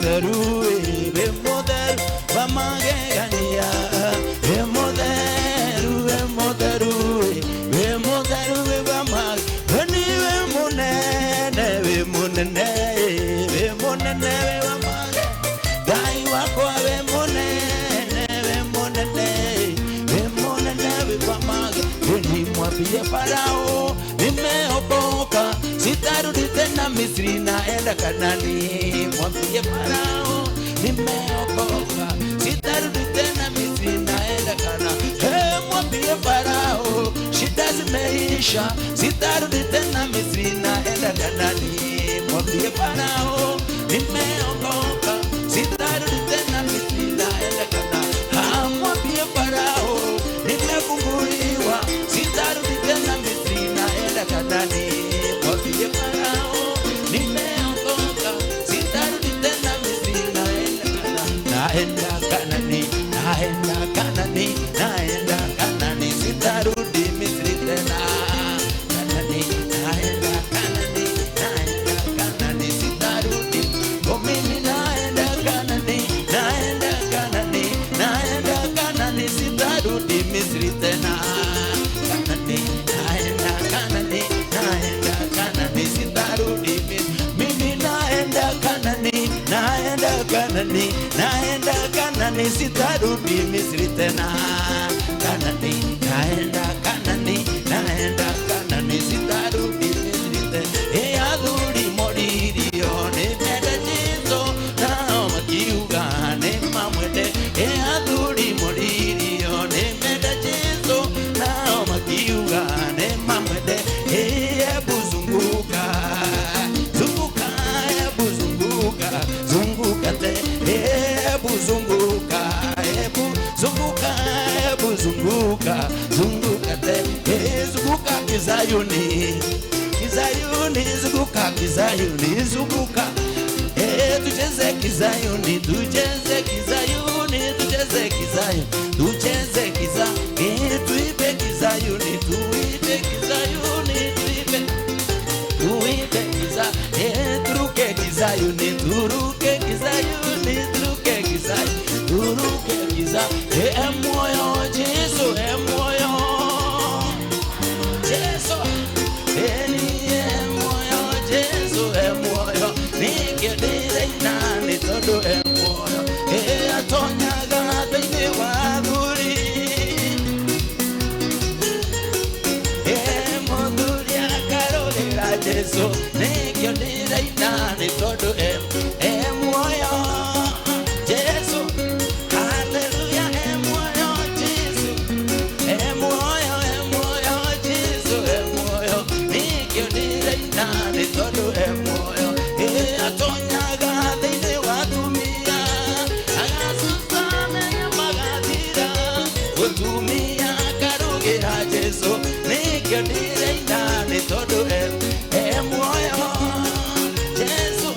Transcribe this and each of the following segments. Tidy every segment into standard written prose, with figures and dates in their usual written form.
motheru we motheru bamagegania we motheru we motheru we bamag ni we munene we munene we bamag dai wako we munene we bamag ni mwambie Farao nimeokoka sitarudi tena Misri naenda Kanani mwambie Farao nimeokoka sitarudi tena Misri naenda Kanani mwambie Farao shida zimeisha sitarudi tena Misri naenda Kanani mwambie Farao nimeokoka sitarudi tena Misri naenda Kanani mwambie Farao nimefunguliwa sitarudi tena Misri naenda Kanani mwambie Farao nimeokoka sitarudi tena Misri naenda Kanani naenda Kanani naenda Kanani sitarudi Misri tena Kanani naenda Kanani naenda Kanani sitarudi mimi naenda Kanani naenda Kanani naenda Kanani sitarudi Misri tena Kanani naenda Kanani naenda Kanani sitarudi mimi naenda Kanani naenda Kanani naenda Kanani sitarudi Misri tena Kanani naenda Kanani naenda Kanani sitarudi Misri tena adhuri moririo ne medajizo na makiuga ne mamwede adhuri moririo ne medajizo na makiuga ne mamwede buzunguka zunguka buzunguka zunguka te buzunguka zunguka buzunguka zunguka te zunguka Kizayuni Kizayuni zunguka Kizayuni zunguka tucheze Kizayuni tucheze Kizayuni tucheze Kizayuni tucheze Kizayuni tuibe Kizayuni tuibe Kizayuni tuibe Kizayuni turuke Kizayuni turuke Kizayuni turuke Kizayuni turuke Kizayuni moyo Yesu moyo Yesu moyo Yesu moyo nikidire nani todo moyo atonyaga thini wa guri monduria karorera Yesu nikidire nani todo moyo Yesu hallelujah moyo Yesu moyo Yesu moyo nikidire nani todo moyo atonyaga thini wa dumia agasutame magadira utumia karugera Yesu nikidire nani todo moyo Yesu moyo Yesu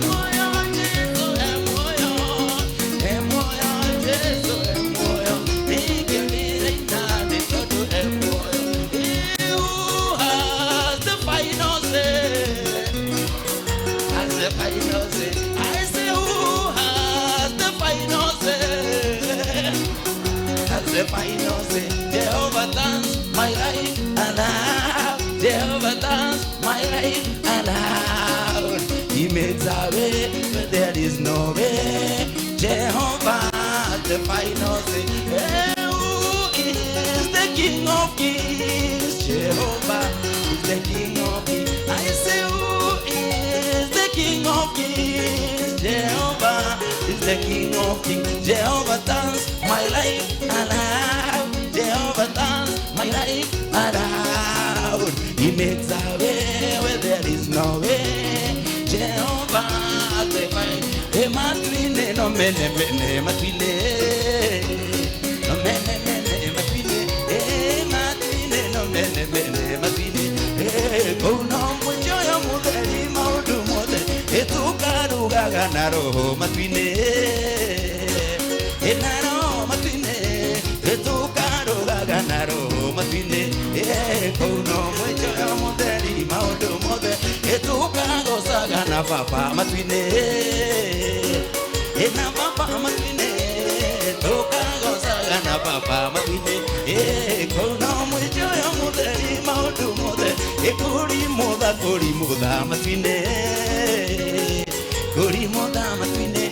moyo Yesu moyo nikidire nani todo moyo who has the final say the final say I say who has the final say has the final say Jehovah turns my life around Jehovah turns my life around He makes a way where there is no way Jehovah the final say who is the King of Kings Jehovah is the King of Kings I say who is the King of Kings Jehovah is the King of Kings Jehovah turns my life around Jehovah turns my life around He makes a way where there is no way Jehovah the final matwine no mene matwine no mene matwine matwine no mene matwine kono mujoyo muderi maudu mode etukaruga na roho matwine enaro matwine etukaruga na roho matwine kono mujoyo muderi maudu mode etukaruga na papa matwine na papa matwine tukagocaga na papa matwine kuna mwicho ya mutheri maundu mothe kuri mutha matwine kuri mutha matwine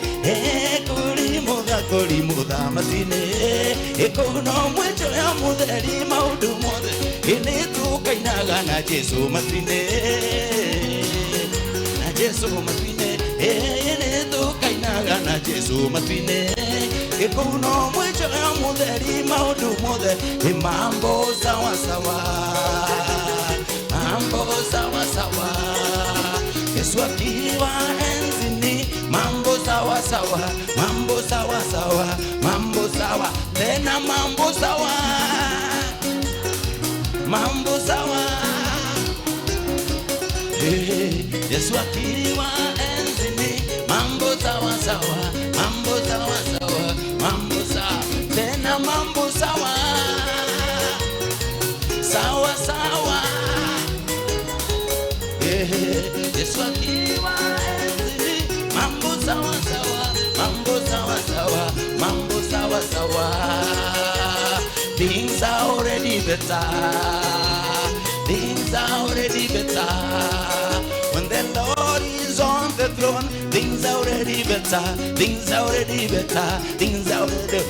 kuna mwicho ya mutheri maundu mothe ni tukainaga na Jesu matwine na Jesu matwine ni tukainaga na Jesu matwine kuna mwicho ya mutheri maundu mothe mambo sawa sawa Yesu akiwa enzini mambo sawa sawa tena mambo sawa Yesu akiwa enzini mambo sawa tena mambo sawa Yesu akiwa enzini mambo sawa things are already better when the Lord is on the throne things are already better things are already better things are already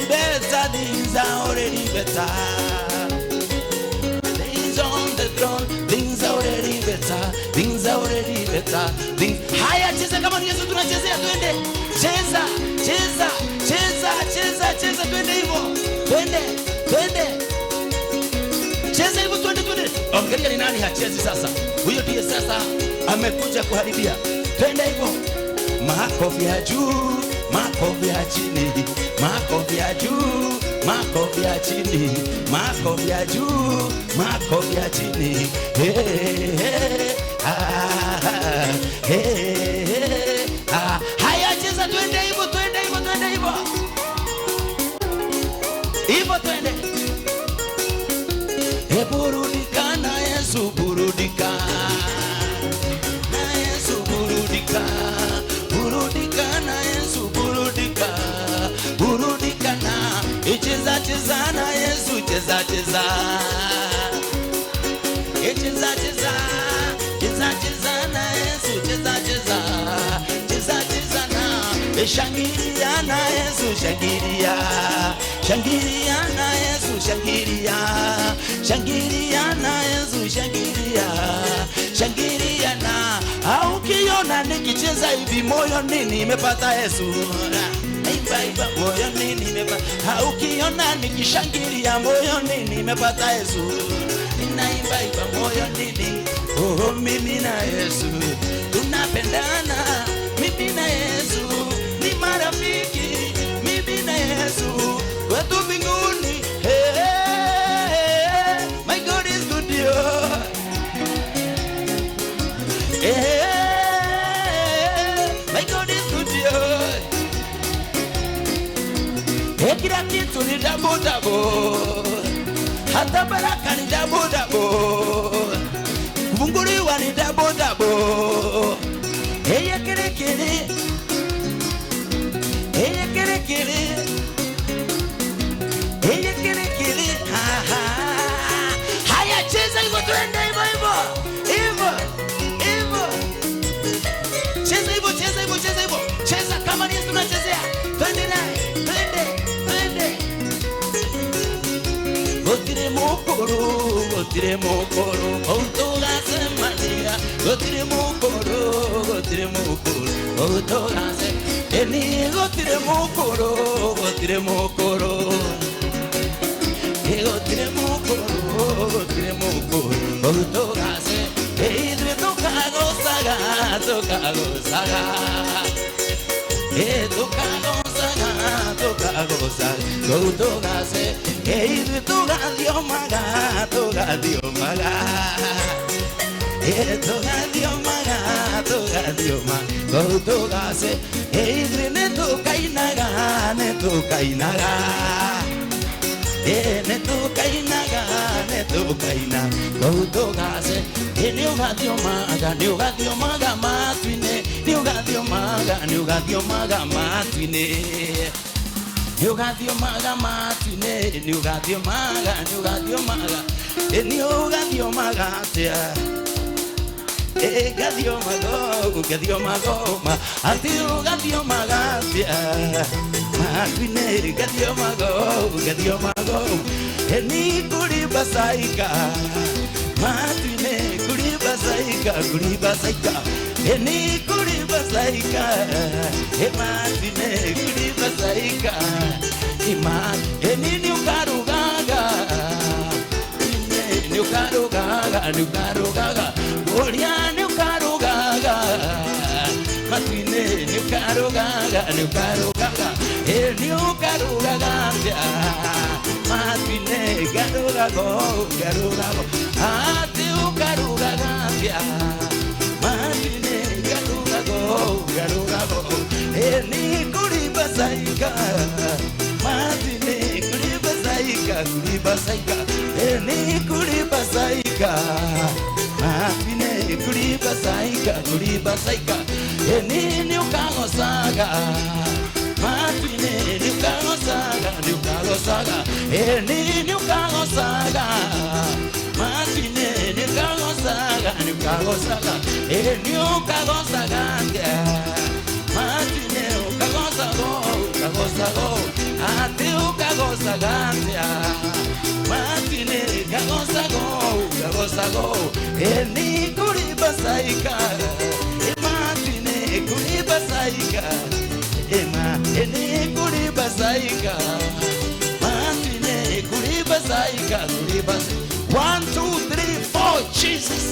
better things are already better things on the throne things are already better haya cheza kama Yesu tunachezea twende cheza twende hivyo twende cheza hivyo twende angalia ni nani hachezi sasa huyo ndiye sasa amekuja kuharibia twende hivyo makofi ya juu makofi ya chini makofi ya juu makofi ya chini makofi ya juu makofi ya chini haya cheza twende hivyo hivyo twende burudika na Yesu burudika na Yesu burudika na cheza na Yesu cheza na Yesu cheza na shangilia na Yesu shangilia na Yesu shangilia na Yesu shangilia na au kiona nikicheza hivi moyo nini nimepata Yesu imba moyo nini nimepata au kiona nikishangilia moyo nini nimepata Yesu ninaimba moyo nini oh mimi na Yesu tunapendana mimi na Yesu ni marafiki mimi na Yesu wetu mbinguni my God is good yo my God is good yo kila kitu ni double hata baraka ni double kufunguliwa ni double kere haya cheza hivyo twende hivyo cheza hivyo cheza kama Yesu tunachezea twende naye gotire mukuru utugase mania gotire mukuru utugase eni gotire mukuru utugase idwe tukagosaga utugase idwe tugadio maga utugase idwe netukainaga netukainaga netukaina koutugase niugathiomaga niugathiomaga matuine niugathiomaga matuine niugathiomaga matuine niugathiomaga niugathiomaga tia gathiomago ati ugathiomaga tia matuine gathiomago ni kuri basaika matuine kuri basaika ni kuri basaika matuine kuri basaika iman ni ukarugaga ni ukarugaga oria ni ukarugaga matuine ni ukarugaga ni ukarugaga matuine garugago ati ukarugaga matuine garugago ni kuri basaika matuine kuri basaika ni kuri basaika matuine kuri basaika ni ukagosaga matuine niukagosaga ni ukagosaga matuine niukagosaga ni ukagosaga matuine ukagosago ati ukagosaga matuine ukagosago ni kuri basaika matuine kuri basaika eni kuri basaika matuine kuri basaika 1 2 3 4 Jesus